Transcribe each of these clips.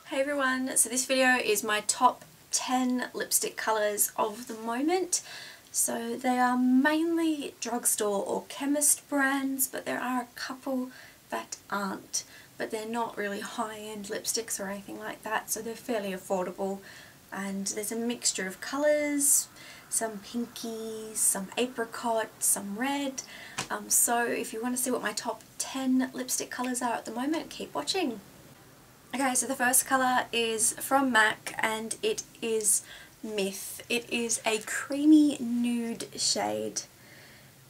Hey everyone, so this video is my top 10 lipstick colours of the moment. So they are mainly drugstore or chemist brands, but there are a couple that aren't. But they're not really high-end lipsticks or anything like that, so they're fairly affordable. And there's a mixture of colours, some pinkies, some apricot, some red. So if you want to see what my top 10 lipstick colours are at the moment, keep watching. Okay, so the first colour is from MAC and it is Myth. It is a creamy nude shade.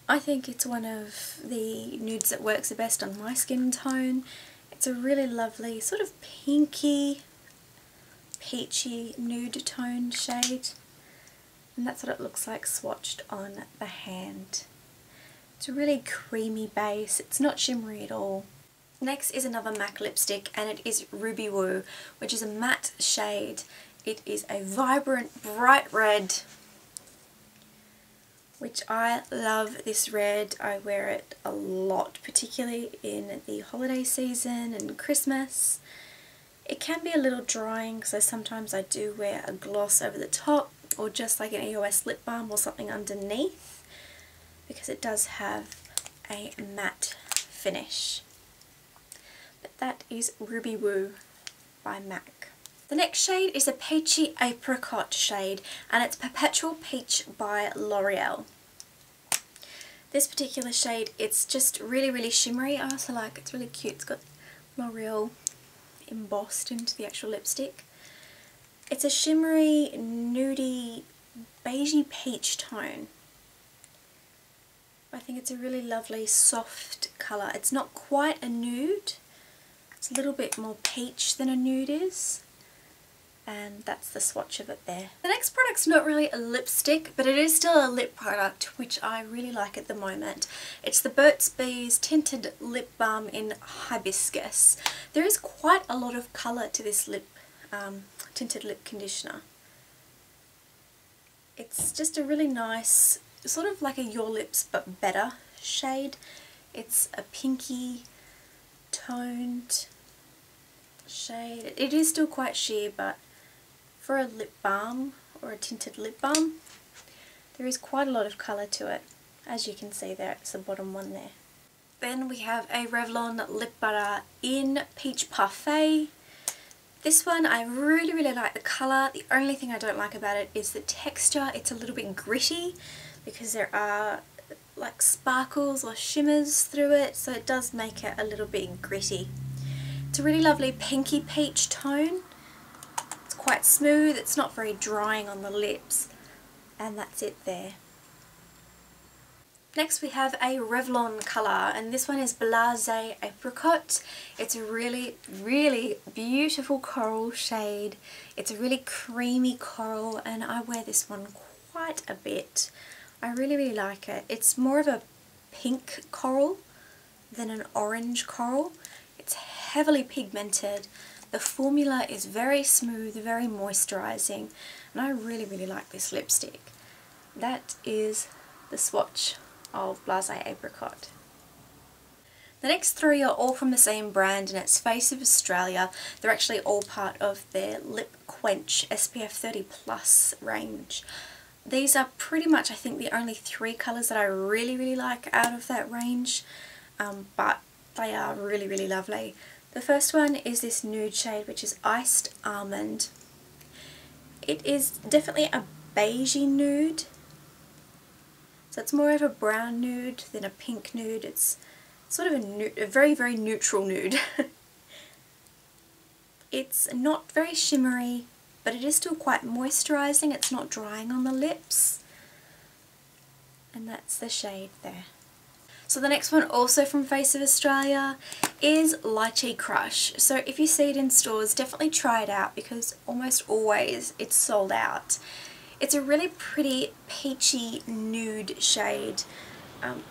I think it's one of the nudes that works the best on my skin tone. It's a really lovely sort of pinky, peachy nude tone shade. And that's what it looks like swatched on the hand. It's a really creamy base. It's not shimmery at all. Next is another MAC lipstick and it is Ruby Woo, which is a matte shade. It is a vibrant bright red, which I love this red. I wear it a lot, particularly in the holiday season and Christmas. It can be a little drying, so sometimes I do wear a gloss over the top or just like an EOS lip balm or something underneath, because it does have a matte finish. But that is Ruby Woo by MAC. The next shade is a peachy apricot shade and it's Perpetual Peach by L'Oreal. This particular shade, it's just really shimmery. I also like it's really cute. It's got L'Oreal embossed into the actual lipstick. It's a shimmery, nudie, beigey peach tone. I think it's a really lovely soft colour. It's not quite a nude. It's a little bit more peach than a nude is, and that's the swatch of it there. The next product's not really a lipstick, but it is still a lip product, which I really like at the moment. It's the Burt's Bees Tinted Lip Balm in Hibiscus. There is quite a lot of colour to this tinted lip conditioner. It's just a really nice, sort of like a Your Lips but better shade. It's a pinky toned shade. It is still quite sheer, but for a lip balm or a tinted lip balm, there is quite a lot of colour to it, as you can see there. It's the bottom one there. Then we have a Revlon lip butter in Peach Parfait. This one I really like the colour. The only thing I don't like about it is the texture. It's a little bit gritty because there are like sparkles or shimmers through it, so it does make it a little bit gritty. It's a really lovely pinky peach tone. It's quite smooth, it's not very drying on the lips, and that's it there. Next we have a Revlon colour, and this one is Glaze Apricot. It's a really beautiful coral shade. It's a really creamy coral and I wear this one quite a bit. I really like it. It's more of a pink coral than an orange coral. It's heavily pigmented. The formula is very smooth, very moisturising, and I really like this lipstick. That is the swatch of Glaze Apricot. The next three are all from the same brand and it's Face of Australia. They're actually all part of their Lip Quench SPF 30+ range. These are pretty much, I think, the only three colours that I really like out of that range, but they are really lovely. The first one is this nude shade, which is Iced Almond. It is definitely a beigey nude, so it's more of a brown nude than a pink nude. It's sort of a very neutral nude. It's not very shimmery, but it is still quite moisturising. It's not drying on the lips, and that's the shade there. So the next one, also from Face of Australia, is Lychee Crush. So if you see it in stores, definitely try it out because almost always it's sold out. It's a really pretty peachy nude shade,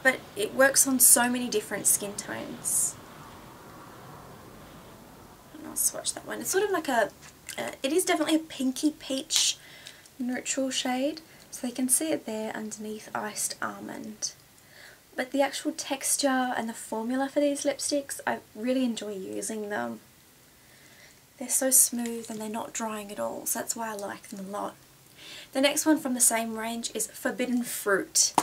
but it works on so many different skin tones. And I'll swatch that one. It's sort of like it is definitely a pinky peach neutral shade, so you can see it there underneath Iced Almond. But the actual texture and the formula for these lipsticks, I really enjoy using them. They're so smooth and they're not drying at all, so that's why I like them a lot. The next one from the same range is Forbidden Fruit.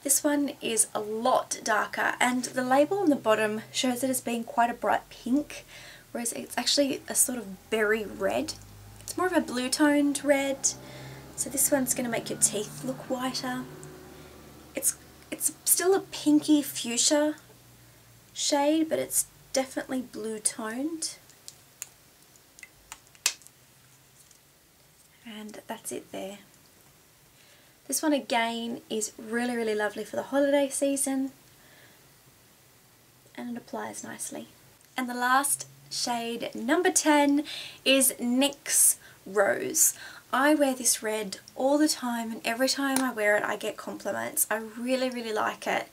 This one is a lot darker, and the label on the bottom shows it as being quite a bright pink, whereas it's actually a sort of berry red. It's more of a blue toned red, so this one's going to make your teeth look whiter. It's still a pinky fuchsia shade, but it's definitely blue toned. And that's it there. This one again is really, really lovely for the holiday season, and it applies nicely. And the last shade, number 10, is NYX Rose. I wear this red all the time, and every time I wear it I get compliments. I really, really like it.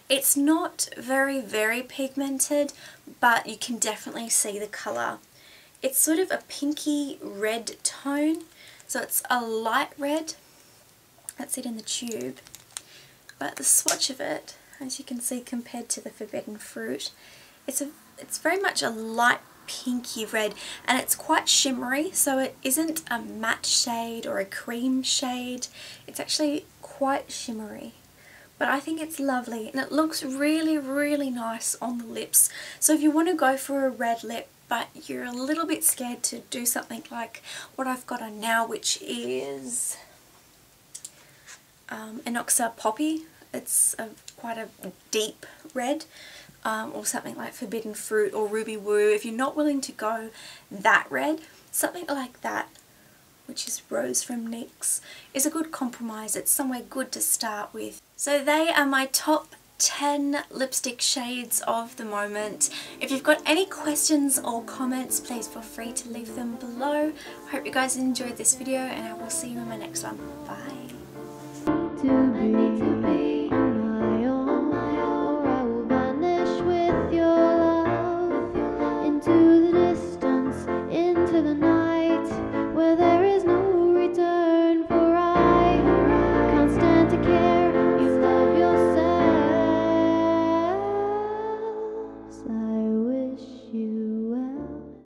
It's not very, very pigmented, but you can definitely see the colour. It's sort of a pinky red tone, so it's a light red. That's it in the tube. But the swatch of it, as you can see compared to the Forbidden Fruit, it's very much a light pinky red, and it's quite shimmery, so it isn't a matte shade or a cream shade. It's actually quite shimmery. But I think it's lovely, and it looks really, really nice on the lips. So if you want to go for a red lip, but you're a little bit scared to do something like what I've got on now, which is Inoxa Poppy. It's quite a deep red, or something like Forbidden Fruit or Ruby Woo. If you're not willing to go that red, something like that, which is Rose from NYX, is a good compromise. It's somewhere good to start with. So they are my top 10 lipstick shades of the moment. If you've got any questions or comments, please feel free to leave them below. I hope you guys enjoyed this video, and I will see you in my next one. Bye.